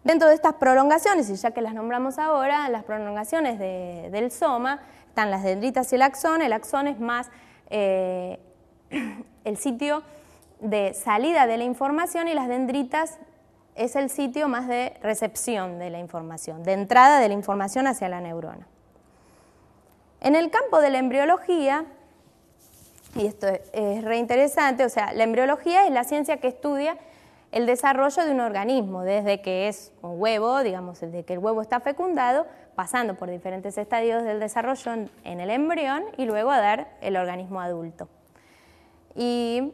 Dentro de estas prolongaciones, y ya que las nombramos ahora, las prolongaciones del soma, están las dendritas y el axón. El axón es más el sitio de salida de la información y las dendritas es el sitio más de recepción de la información, de entrada de la información hacia la neurona. En el campo de la embriología, y esto es re interesante, o sea, la embriología es la ciencia que estudia el desarrollo de un organismo, desde que es un huevo, digamos, desde que el huevo está fecundado, pasando por diferentes estadios del desarrollo en el embrión y luego a dar el organismo adulto. Y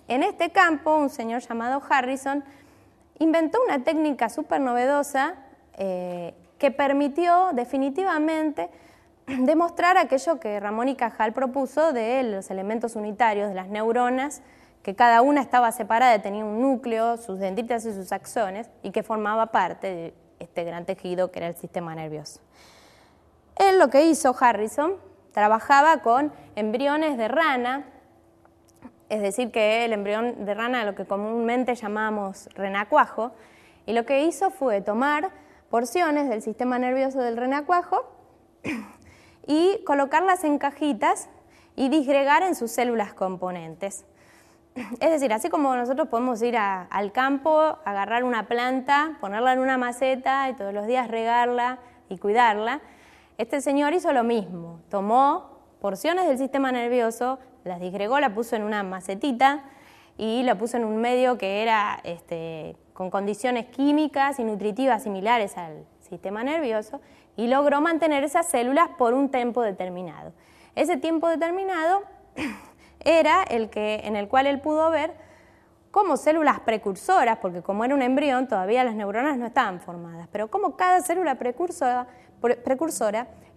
en este campo, un señor llamado Harrison inventó una técnica súper novedosa que permitió definitivamente demostrar aquello que Ramón y Cajal propuso de los elementos unitarios, de las neuronas, que cada una estaba separada, tenía un núcleo, sus dendritas y sus axones, y que formaba parte de este gran tejido que era el sistema nervioso. Él lo que hizo, Harrison, trabajaba con embriones de rana, es decir, que el embrión de rana, lo que comúnmente llamamos renacuajo, y lo que hizo fue tomar porciones del sistema nervioso del renacuajo y colocarlas en cajitas y disgregar en sus células componentes. Es decir, así como nosotros podemos ir al campo, agarrar una planta, ponerla en una maceta y todos los días regarla y cuidarla, este señor hizo lo mismo. Tomó porciones del sistema nervioso, las disgregó, la puso en una macetita y la puso en un medio que era con condiciones químicas y nutritivas similares al sistema nervioso y logró mantener esas células por un tiempo determinado. Ese tiempo determinado era en el cual él pudo ver cómo células precursoras, porque como era un embrión todavía las neuronas no estaban formadas, pero cómo cada célula precursora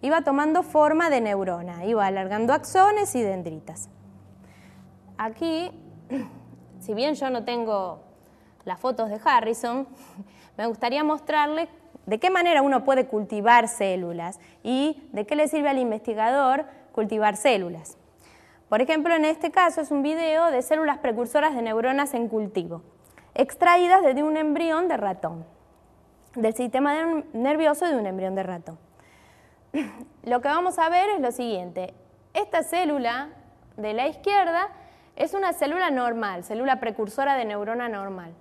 iba tomando forma de neurona, iba alargando axones y dendritas. Aquí, si bien yo no tengo las fotos de Harrison, me gustaría mostrarles de qué manera uno puede cultivar células y de qué le sirve al investigador cultivar células. Por ejemplo, en este caso es un video de células precursoras de neuronas en cultivo, extraídas de un embrión de ratón, del sistema nervioso de un embrión de ratón. Lo que vamos a ver es lo siguiente. Esta célula de la izquierda es una célula normal, célula precursora de neurona normal.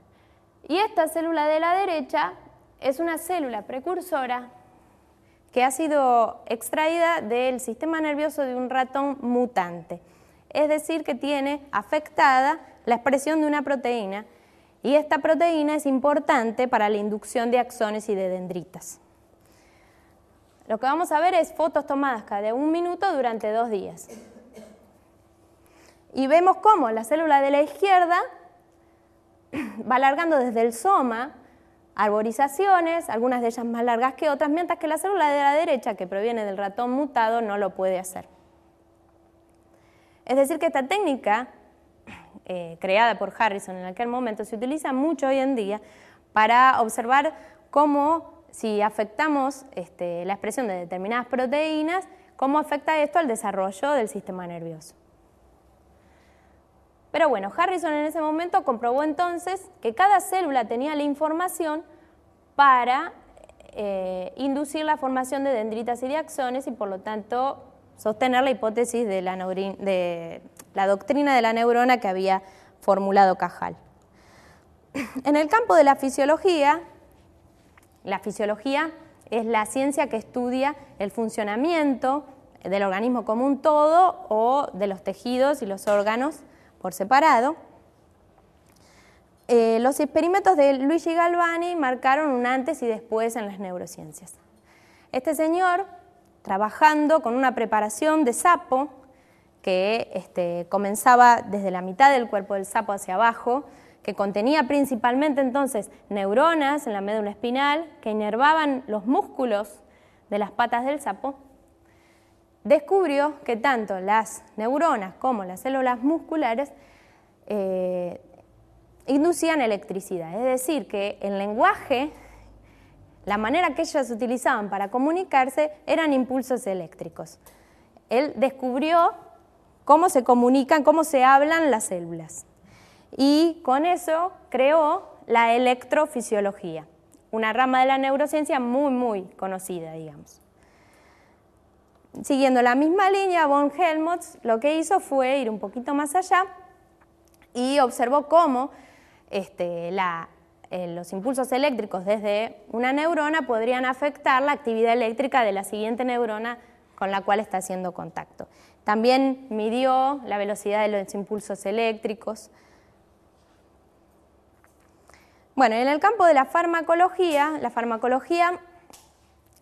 Y esta célula de la derecha es una célula precursora que ha sido extraída del sistema nervioso de un ratón mutante. Es decir, que tiene afectada la expresión de una proteína y esta proteína es importante para la inducción de axones y de dendritas. Lo que vamos a ver es fotos tomadas cada 1 minuto durante 2 días. Y vemos cómo la célula de la izquierda va alargando desde el soma arborizaciones, algunas de ellas más largas que otras, mientras que la célula de la derecha, que proviene del ratón mutado, no lo puede hacer. Es decir, que esta técnica, creada por Harrison en aquel momento, se utiliza mucho hoy en día para observar cómo, si afectamos la expresión de determinadas proteínas, cómo afecta esto al desarrollo del sistema nervioso. Pero bueno, Harrison en ese momento comprobó entonces que cada célula tenía la información para inducir la formación de dendritas y de axones y por lo tanto sostener la hipótesis de la doctrina de la neurona que había formulado Cajal. En el campo de la fisiología es la ciencia que estudia el funcionamiento del organismo como un todo o de los tejidos y los órganos por separado. Los experimentos de Luigi Galvani marcaron un antes y después en las neurociencias. Este señor, trabajando con una preparación de sapo que comenzaba desde la mitad del cuerpo del sapo hacia abajo, que contenía principalmente entonces neuronas en la médula espinal que inervaban los músculos de las patas del sapo, descubrió que tanto las neuronas como las células musculares inducían electricidad, es decir, que el lenguaje, la manera que ellas utilizaban para comunicarse eran impulsos eléctricos. Él descubrió cómo se comunican, cómo se hablan las células y con eso creó la electrofisiología, una rama de la neurociencia muy conocida, digamos. Siguiendo la misma línea, von Helmholtz lo que hizo fue ir un poquito más allá y observó cómo los impulsos eléctricos desde una neurona podrían afectar la actividad eléctrica de la siguiente neurona con la cual está haciendo contacto. También midió la velocidad de los impulsos eléctricos. Bueno, en el campo de la farmacología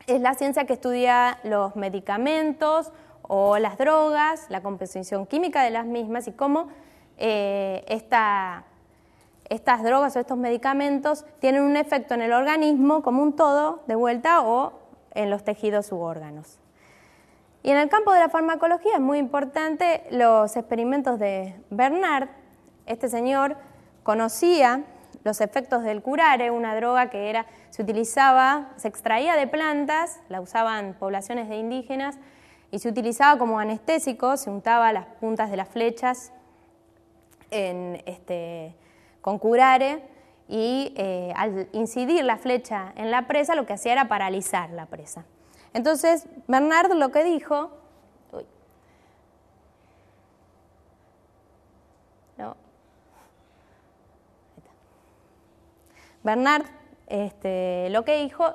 es la ciencia que estudia los medicamentos o las drogas, la composición química de las mismas y cómo estas drogas o estos medicamentos tienen un efecto en el organismo como un todo de vuelta o en los tejidos u órganos. Y en el campo de la farmacología es muy importante los experimentos de Bernard. Este señor conocía los efectos del curare, una droga que se extraía de plantas, la usaban poblaciones de indígenas y se utilizaba como anestésico, se untaba las puntas de las flechas con curare y al incidir la flecha en la presa lo que hacía era paralizar la presa. Entonces Bernard lo que dijo, Bernard lo que dijo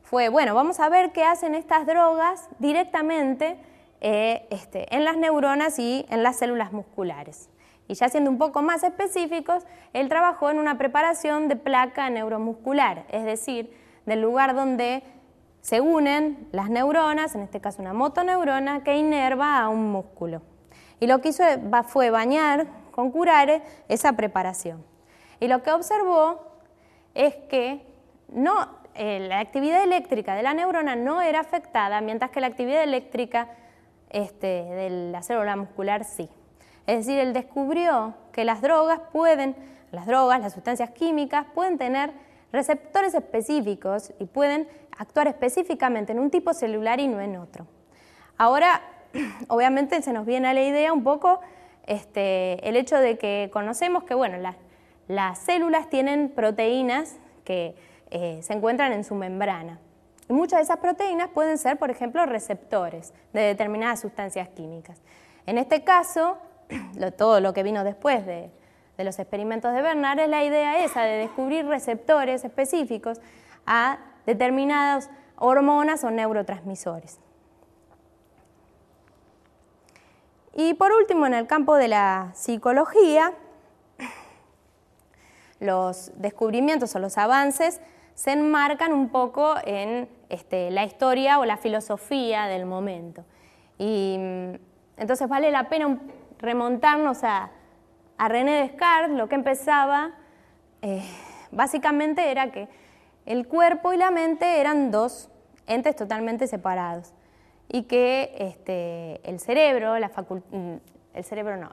fue, bueno, vamos a ver qué hacen estas drogas directamente en las neuronas y en las células musculares. Y ya siendo un poco más específicos, él trabajó en una preparación de placa neuromuscular, es decir, del lugar donde se unen las neuronas, en este caso una motoneurona, que inerva a un músculo. Y lo que hizo fue bañar con curare esa preparación. Y lo que observó es que la actividad eléctrica de la neurona no era afectada, mientras que la actividad eléctrica de la célula muscular sí. Es decir, él descubrió que las sustancias químicas, pueden tener receptores específicos y pueden actuar específicamente en un tipo celular y no en otro. Ahora, obviamente se nos viene a la idea un poco el hecho de que conocemos que bueno, las células tienen proteínas que se encuentran en su membrana. Y muchas de esas proteínas pueden ser, por ejemplo, receptores de determinadas sustancias químicas. En este caso, todo lo que vino después de los experimentos de Bernard es la idea esa de descubrir receptores específicos a determinadas hormonas o neurotransmisores. Y por último, en el campo de la psicología, los descubrimientos o los avances se enmarcan un poco en la historia o la filosofía del momento. Y entonces vale la pena remontarnos a René Descartes. Lo que empezaba básicamente era que el cuerpo y la mente eran dos entes totalmente separados y que el cerebro,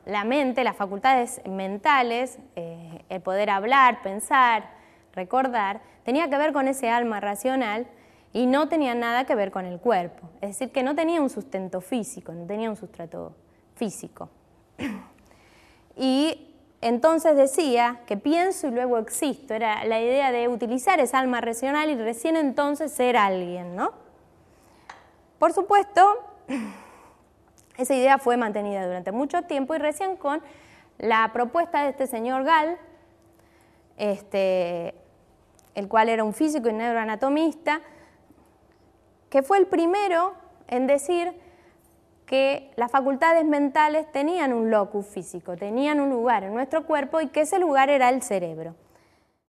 la mente, las facultades mentales, el poder hablar, pensar, recordar, tenía que ver con ese alma racional y no tenía nada que ver con el cuerpo. Es decir, que no tenía un sustento físico, no tenía un sustrato físico. Y entonces decía que pienso y luego existo. Era la idea de utilizar esa alma racional y recién entonces ser alguien, ¿no? Por supuesto, esa idea fue mantenida durante mucho tiempo y recién con la propuesta de este señor Gall, el cual era un físico y neuroanatomista, que fue el primero en decir que las facultades mentales tenían un locus físico, tenían un lugar en nuestro cuerpo y que ese lugar era el cerebro.